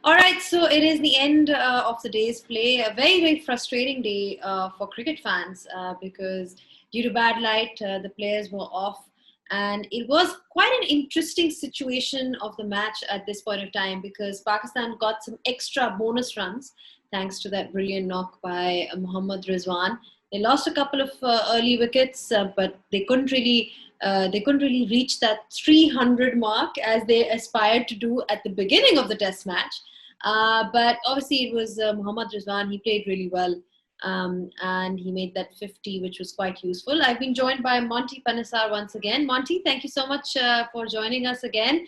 All right, so it is the end of the day's play. A very, very frustrating day for cricket fans because due to bad light, the players were off. And it was quite an interesting situation of the match at this point of time because Pakistan got some extra bonus runs thanks to that brilliant knock by Mohammad Rizwan. They lost a couple of early wickets, but they couldn't really reach that 300 mark as they aspired to do at the beginning of the Test match. But obviously, it was Mohammad Rizwan. He played really well. And he made that 50, which was quite useful. I've been joined by Monty Panesar once again. Monty, thank you so much for joining us again.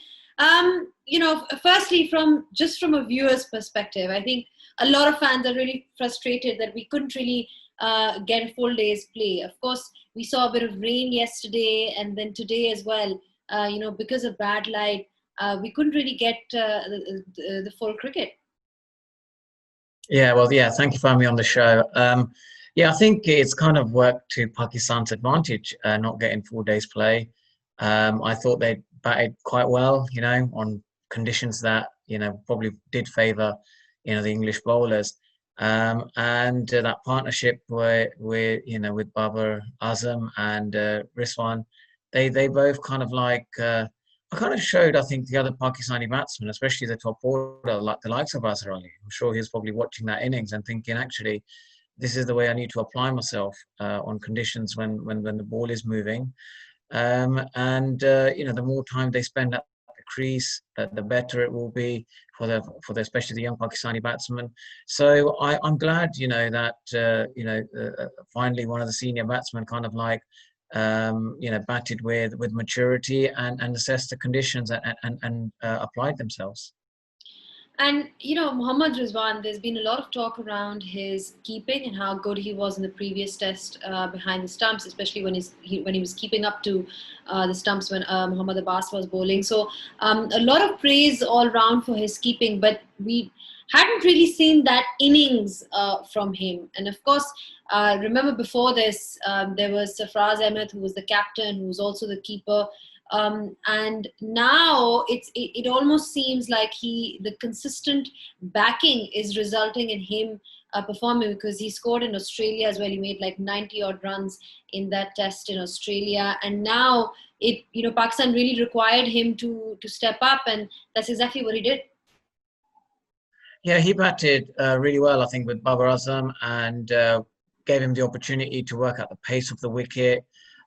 Firstly, from a viewer's perspective, I think a lot of fans are really frustrated that we couldn't really get a full day's play. Of course, we saw a bit of rain yesterday and then today as well. Because of bad light, we couldn't really get the full cricket. Yeah, well, yeah, thank you for having me on the show. Yeah, I think it's kind of worked to Pakistan's advantage, not getting 4 days play. I thought they batted quite well, on conditions that, probably did favour, the English bowlers. And that partnership with Babar Azam and Rizwan, they both kind of I kind of showed, I think, the other Pakistani batsmen, especially the top order, like the likes of Azhar Ali. I'm sure he's probably watching that innings and thinking, actually, this is the way I need to apply myself on conditions when the ball is moving. The more time they spend at the crease, the better it will be for especially the young Pakistani batsmen. So I'm glad, that finally one of the senior batsmen kind of batted with maturity and assessed the conditions and applied themselves. And Muhammad Rizwan, there's been a lot of talk around his keeping and how good he was in the previous test behind the stumps, especially when he was keeping up to the stumps when Muhammad Abbas was bowling. So a lot of praise all round for his keeping, but we hadn't really seen that innings from him. And of course, remember before this, there was Sarfraz Ahmed, who was the captain, who was also the keeper. And now it almost seems like the consistent backing is resulting in him performing, because he scored in Australia as well. He made like 90 odd runs in that test in Australia, and now Pakistan really required him to step up, and that's exactly what he did. Yeah, he batted really well, I think, with Babar Azam, and gave him the opportunity to work at the pace of the wicket,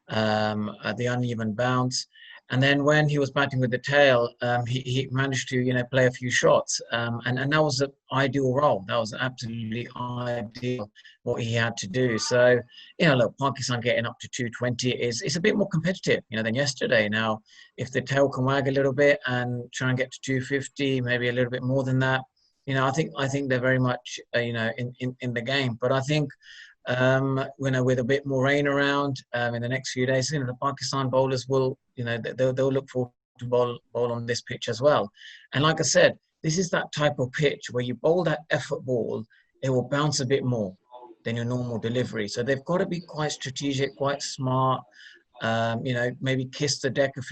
at the uneven bounce. And then when he was batting with the tail, he managed to, play a few shots. And that was the ideal role. That was absolutely ideal what he had to do. So, look, Pakistan getting up to 220 is a bit more competitive, than yesterday. Now, if the tail can wag a little bit and try and get to 250, maybe a little bit more than that, I think they're very much, in the game. But I think, with a bit more rain around in the next few days, the Pakistan bowlers will, they'll look forward to bowl on this pitch as well. And like I said, this is that type of pitch where you bowl that effort ball, it will bounce a bit more than your normal delivery. So they've got to be quite strategic, quite smart. Maybe kiss the deck a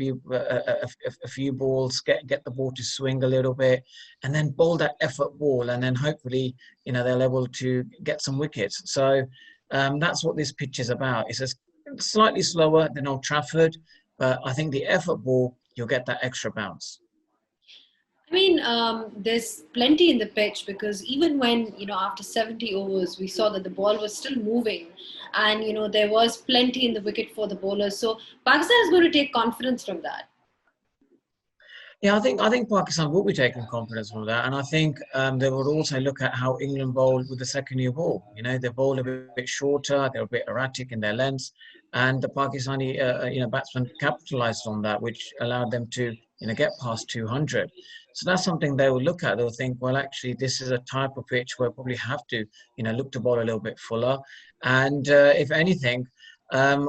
few balls, get the ball to swing a little bit, and then bowl that effort ball, and then hopefully, they're able to get some wickets. So that's what this pitch is about. It's slightly slower than Old Trafford, but I think the effort ball, you'll get that extra bounce. I mean, there's plenty in the pitch, because even when, after 70 overs, we saw that the ball was still moving, and, there was plenty in the wicket for the bowlers. So Pakistan is going to take confidence from that. Yeah, I think Pakistan will be taking confidence from that, and I think they would also look at how England bowled with the second new ball. They bowled a bit shorter, they're a bit erratic in their lengths, and the Pakistani batsmen capitalised on that, which allowed them to get past 200. So that's something they will look at. They'll think, well, actually, this is a type of pitch where we probably have to look to bowl a little bit fuller, and if anything,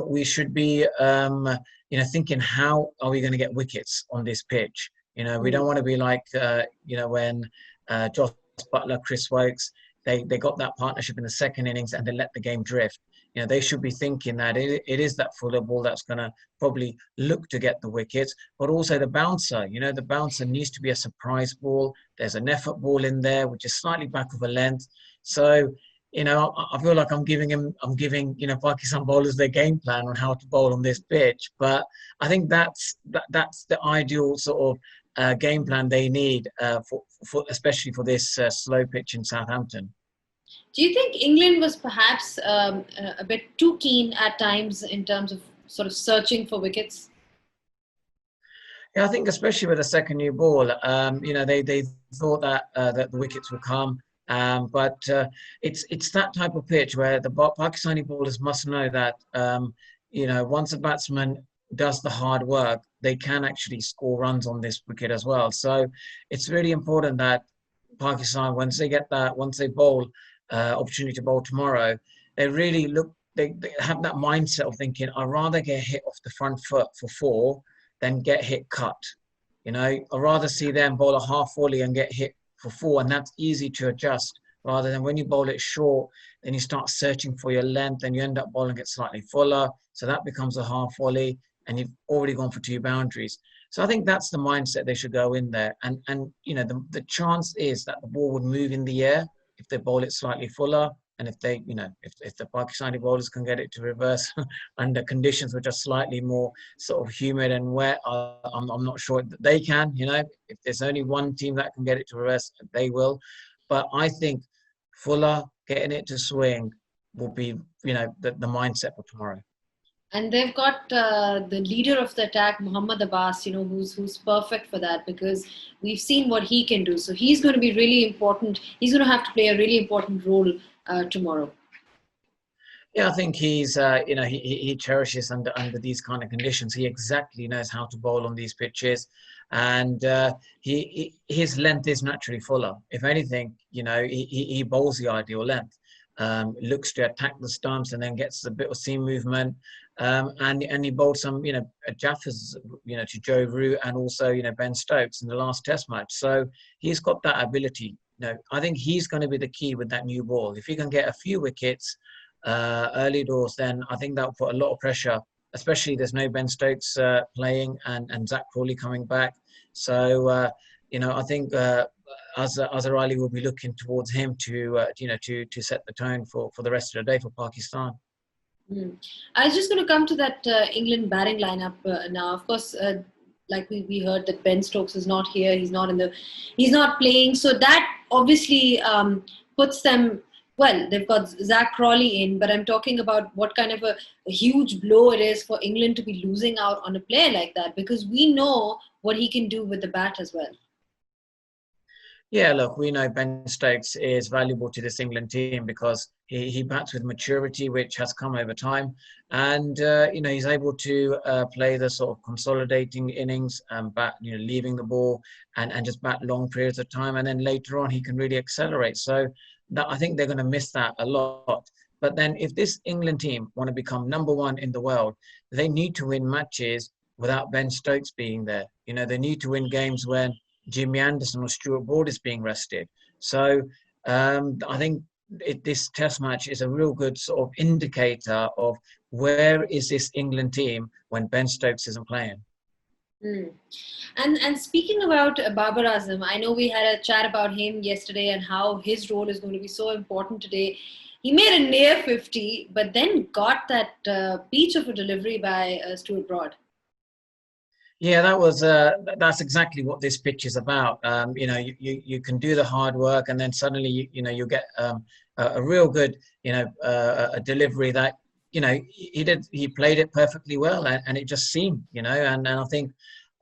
we should be thinking, how are we going to get wickets on this pitch? We don't want to be like, when Josh Buttler, Chris Wokes, they got that partnership in the second innings and they let the game drift. You know, they should be thinking that it is that fuller ball that's going to probably look to get the wickets, but also the bouncer. You know, the bouncer needs to be a surprise ball. There's an effort ball in there, which is slightly back of a length. So, you know, I feel like I'm giving, you know, Pakistan bowlers their game plan on how to bowl on this pitch. But I think that's the ideal sort of game plan they need for especially for this slow pitch in Southampton. Do you think England was perhaps a bit too keen at times in terms of sort of searching for wickets? Yeah, I think especially with the second new ball, you know, they thought that the wickets will come, but it's that type of pitch where the Pakistani bowlers must know that you know, once a batsman does the hard work, they can actually score runs on this wicket as well. So it's really important that Pakistan, once they bowl opportunity to bowl tomorrow, they really look. They have that mindset of thinking, I'd rather get hit off the front foot for four than get hit cut. You know, I'd rather see them bowl a half volley and get hit for four, and that's easy to adjust. Rather than when you bowl it short, then you start searching for your length, and you end up bowling it slightly fuller. So that becomes a half volley, and you've already gone for two boundaries. So I think that's the mindset they should go in there. And you know, the chance is that the ball would move in the air if they bowl it slightly fuller. And if they, you know, if the Pakistani bowlers can get it to reverse under conditions which are slightly more sort of humid and wet, I'm not sure that they can. You know, if there's only one team that can get it to reverse, they will. But I think Fuller getting it to swing will be, you know, the mindset for tomorrow. And they've got the leader of the attack, Mohammad Abbas, you know, who's perfect for that because we've seen what he can do. So he's going to be really important. He's going to have to play a really important role tomorrow. Yeah, I think he's, you know, he cherishes under these kind of conditions. He exactly knows how to bowl on these pitches, and his length is naturally fuller. If anything, you know, he bowls the ideal length. Looks to attack the stumps and then gets a bit of seam movement. And he bowled some, you know, Jaffers, you know, to Joe Root and also, you know, Ben Stokes in the last Test match. So he's got that ability. You know, I think he's going to be the key with that new ball. If he can get a few wickets early doors, then I think that will put a lot of pressure. Especially there's no Ben Stokes playing and Zach Crawley coming back. So you know, I think Azhar Ali will be looking towards him to you know, to set the tone for the rest of the day for Pakistan. I was just going to come to that England batting lineup now. Of course, like we heard that Ben Stokes is not here. He's not playing. So that obviously puts them. Well, they've got Zach Crawley in, but I'm talking about what kind of a huge blow it is for England to be losing out on a player like that because we know what he can do with the bat as well. Yeah, look, we know Ben Stokes is valuable to this England team because he bats with maturity, which has come over time. And, you know, he's able to play the sort of consolidating innings and bat, you know, leaving the ball and just bat long periods of time. And then later on, he can really accelerate. So that, I think they're going to miss that a lot. But then if this England team want to become number one in the world, they need to win matches without Ben Stokes being there. You know, they need to win games when Jimmy Anderson or Stuart Broad is being rested. So I think this Test match is a real good sort of indicator of where is this England team when Ben Stokes isn't playing. And speaking about Babar Azam, I know we had a chat about him yesterday and how his role is going to be so important today. He made a near 50, but then got that peach of a delivery by Stuart Broad. Yeah, that's exactly what this pitch is about. You know, you can do the hard work, and then suddenly you know you get a real good, you know, a delivery that, you know, he played it perfectly well, and it just seemed, you know, and I think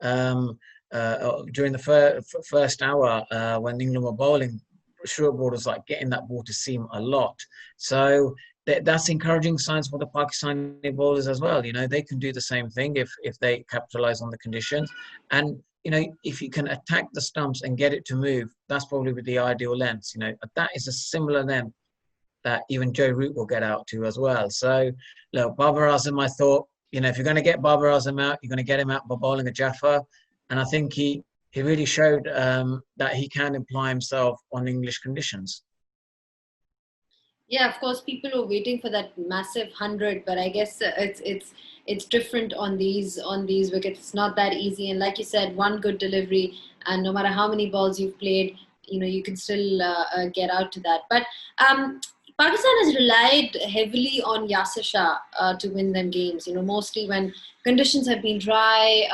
during the first hour when England were bowling, Stuart Broad was like getting that ball to seam a lot. So that's encouraging signs for the Pakistani bowlers as well. You know, they can do the same thing if they capitalize on the conditions. And, you know, if you can attack the stumps and get it to move, that's probably with the ideal length. You know, that is a similar length that even Joe Root will get out to as well. So, look, Babar Azam, I thought, you know, if you're going to get Babar Azam out, you're going to get him out by bowling a Jaffa. And I think he really showed that he can apply himself on English conditions. Yeah, of course, people are waiting for that massive 100, but I guess it's different on these wickets. It's not that easy, and like you said, one good delivery, and no matter how many balls you've played, you can still get out to that. But Pakistan has relied heavily on Yasir Shah to win them games. Mostly when conditions have been dry.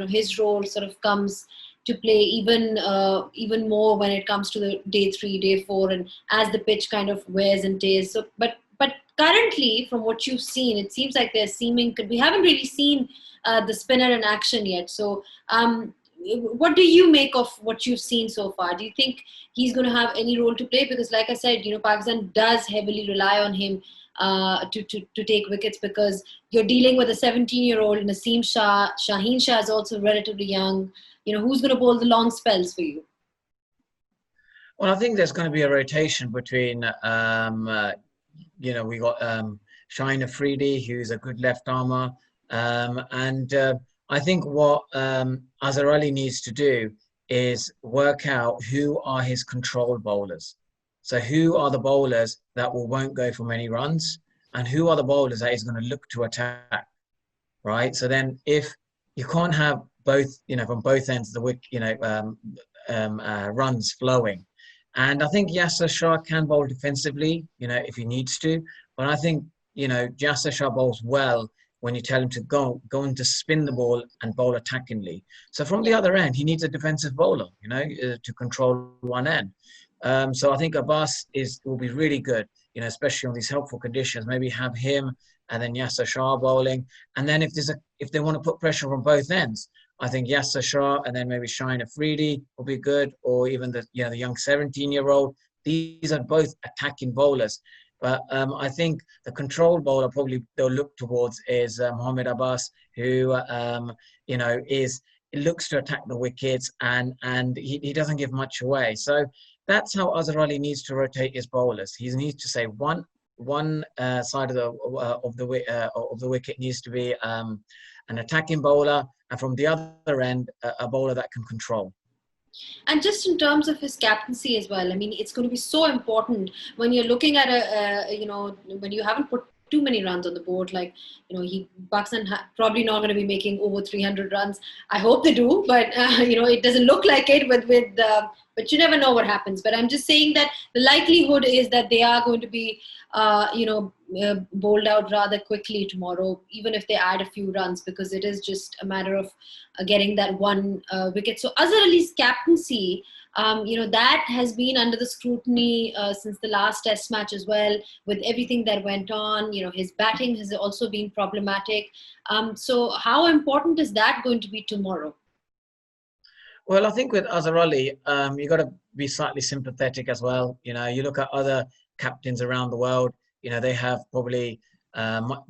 His role sort of comes to play even more when it comes to the day 3, day 4, and as the pitch kind of wears and tears. So, but currently, from what you've seen, it seems like they're seeming. We haven't really seen the spinner in action yet. So, what do you make of what you've seen so far? Do you think he's going to have any role to play? Because, like I said, Pakistan does heavily rely on him to take wickets, because you're dealing with a 17-year-old Naseem Shah. Shaheen Shah is also relatively young. Who's going to bowl the long spells for you? Well, I think there's going to be a rotation between, we got Shine Afridi, who's a good left armer. And I think what Azhar Ali needs to do is work out who are his control bowlers. So who are the bowlers that won't go for many runs, and who are the bowlers that he's going to look to attack, right? So then if you can't have both, from both ends, the runs flowing. And I think Yasir Shah can bowl defensively, if he needs to. But I think, Yasir Shah bowls well when you tell him to go and to spin the ball and bowl attackingly. So from the other end, he needs a defensive bowler, to control one end. So I think Abbas will be really good, especially on these helpful conditions. Maybe have him and then Yasir Shah bowling. And then if they want to put pressure on both ends, I think Yasir Shah and then maybe Shine Afridi will be good, or even the young 17-year-old. These are both attacking bowlers. But I think the control bowler probably they'll look towards is Mohammad Abbas, who looks to attack the wickets and he doesn't give much away. So that's how Azhar Ali needs to rotate his bowlers. He needs to say one side of the wicket needs to be an attacking bowler, and from the other end, a bowler that can control. And just in terms of his captaincy as well, I mean, it's going to be so important when you're looking at when you haven't put too many runs on the board. Like, Pakistan probably not going to be making over 300 runs. I hope they do, but it doesn't look like it. But you never know what happens. But I'm just saying that the likelihood is that they are going to be, bowled out rather quickly tomorrow, even if they add a few runs, because it is just a matter of getting that one wicket. So Azhar Ali's captaincy, that has been under the scrutiny since the last Test match as well, with everything that went on. His batting has also been problematic. So how important is that going to be tomorrow? Well, I think with Azhar Ali, you got to be slightly sympathetic as well. You look at other captains around the world. They have probably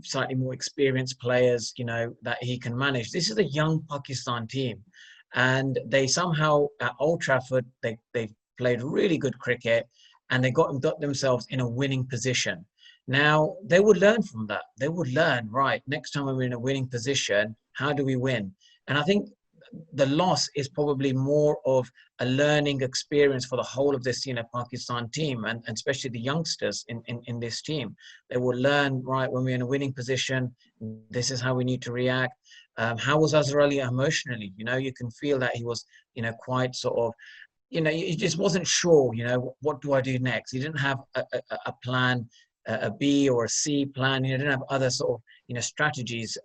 slightly more experienced players. That he can manage. This is a young Pakistan team, and they somehow at Old Trafford they played really good cricket, and they got themselves in a winning position. Now they would learn from that. They would learn, right, next time we're in a winning position, how do we win? And I think the loss is probably more of a learning experience for the whole of this, Pakistan team, and especially the youngsters in this team. They will learn, right, when we're in a winning position, this is how we need to react. How was Azhar Ali emotionally? You can feel that he was, quite sort of, he just wasn't sure, what do I do next? He didn't have a plan, a B or a C plan. He didn't have other sort of, strategies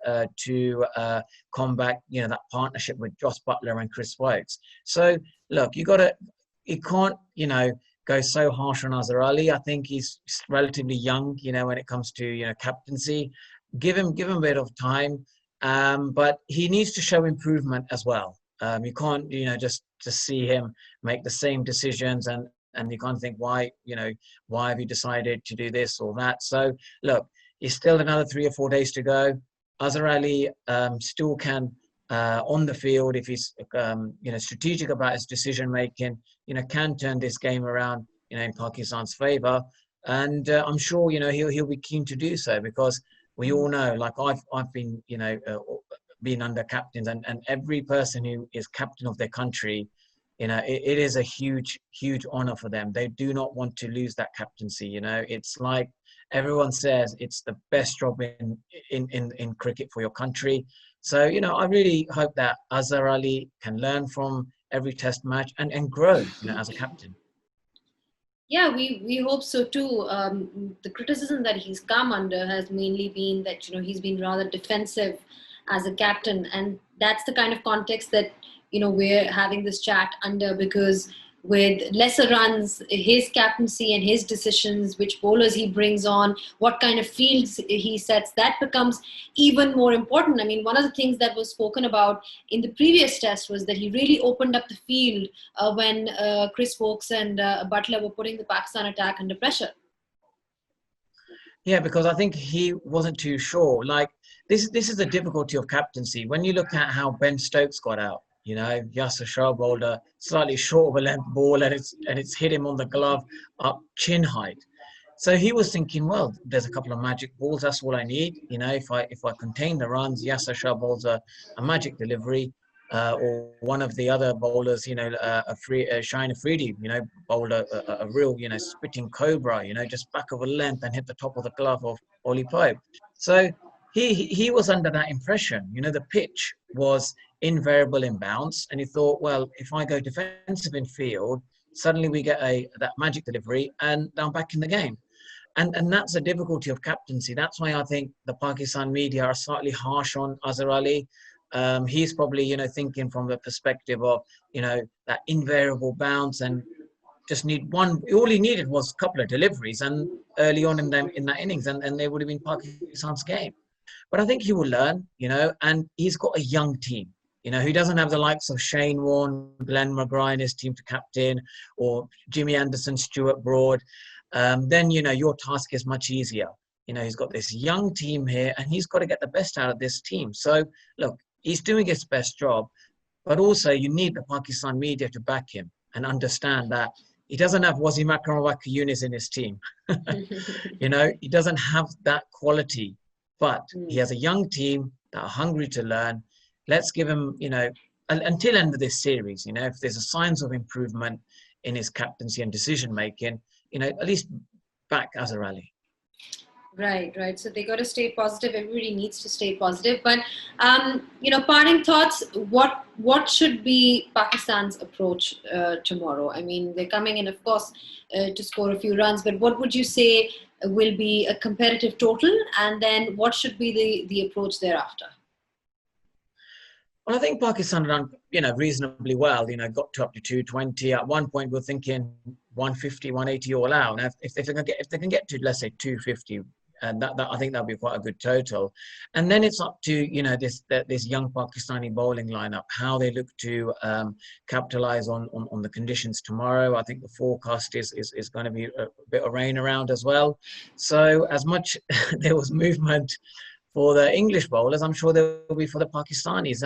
to combat, that partnership with Joss Butler and Chris Wokes. So look, you can't, go so harsh on Azhar Ali. I think he's relatively young, when it comes to, captaincy. Give him a bit of time, but he needs to show improvement as well. You can't, just to see him make the same decisions and you can't think why have you decided to do this or that. So look, it's still another 3 or 4 days to go. Azhar Ali still can, on the field, if he's strategic about his decision making, can turn this game around, in Pakistan's favour. And I'm sure he'll be keen to do so, because we all know, like I've been been under captains, and every person who is captain of their country it is a huge honor for them. They do not want to lose that captaincy. It's like everyone says, it's the best job in cricket for your country. So, I really hope that Azhar Ali can learn from every test match and grow, as a captain. Yeah, we hope so too. The criticism that he's come under has mainly been that he's been rather defensive as a captain, and that's the kind of context that we're having this chat under, because with lesser runs, his captaincy and his decisions, which bowlers he brings on, what kind of fields he sets, that becomes even more important. I mean, one of the things that was spoken about in the previous test was that he really opened up the field when Chris Wokes and Butler were putting the Pakistan attack under pressure. Yeah, because I think he wasn't too sure. Like, this is the difficulty of captaincy. When you look at how Ben Stokes got out, Yasser Shah bowled a slightly short of a length ball, and it's hit him on the glove up chin height. So he was thinking, well, there's a couple of magic balls. That's all I need. If I contain the runs, Yasser Shah bowls a magic delivery, or one of the other bowlers, Shine Afridi, bowled a real, spitting cobra, just back of a length and hit the top of the glove of Ollie Pope. So he was under that impression. The pitch was invariable in bounce, and he thought, well, if I go defensive in field, suddenly we get that magic delivery, and I'm back in the game. And that's the difficulty of captaincy. That's why I think the Pakistan media are slightly harsh on Azhar Ali. He's probably, thinking from the perspective of, that invariable bounce, and just need one. All he needed was a couple of deliveries, and early on in that innings, and they would have been Pakistan's game. But I think he will learn, and he's got a young team. He doesn't have the likes of Shane Warne, Glenn McGrath in his team to captain, or Jimmy Anderson, Stuart Broad. Then, your task is much easier. He's got this young team here, and he's got to get the best out of this team. So, look, he's doing his best job, but also you need the Pakistan media to back him and understand that he doesn't have Wasim Akram Yunus in his team. He doesn't have that quality, but he has a young team that are hungry to learn. Let's give him, until end of this series, if there's a signs of improvement in his captaincy and decision making, at least back Azhar Ali. Right. So they got to stay positive. Everybody needs to stay positive. But parting thoughts. What should be Pakistan's approach tomorrow? I mean, they're coming in, of course, to score a few runs. But what would you say will be a competitive total? And then what should be the approach thereafter? Well, I think Pakistan done, reasonably well. Got to up to 220. At one point, we're thinking 150, 180 all out. Now, if they can get to, let's say, 250, and that I think that'll be quite a good total. And then it's up to this young Pakistani bowling lineup, how they look to capitalize on the conditions tomorrow. I think the forecast is going to be a bit of rain around as well. So as much there was movement for the English bowlers, I'm sure there will be for the Pakistanis,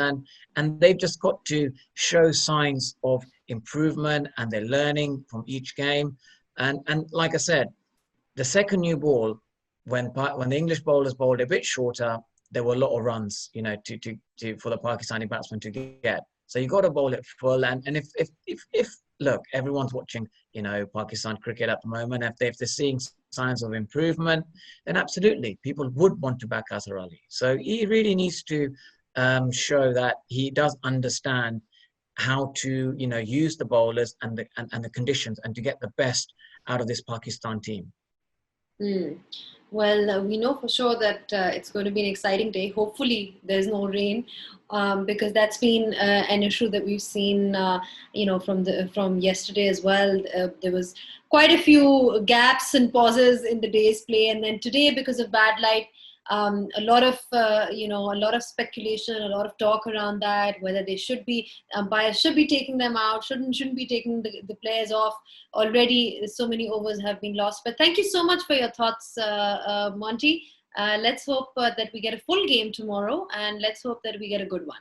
and they've just got to show signs of improvement, and they're learning from each game. And like I said, the second new ball, when the English bowlers bowled a bit shorter, there were a lot of runs, for the Pakistani batsmen to get. So you got to bowl it full, and if look, everyone's watching, Pakistan cricket at the moment. If they're seeing signs of improvement, then absolutely, people would want to back Azhar Ali. So he really needs to show that he does understand how to, use the bowlers and the conditions, and to get the best out of this Pakistan team. Well, we know for sure that it's going to be an exciting day. Hopefully, there's no rain, because that's been an issue that we've seen, from yesterday as well. There was quite a few gaps and pauses in the day's play, and then today, because of bad light, a lot of speculation, a lot of talk around that, whether they should be, umpires should be taking them out, shouldn't be taking the players off. Already so many overs have been lost. But thank you so much for your thoughts, Monty. Let's hope that we get a full game tomorrow, and let's hope that we get a good one.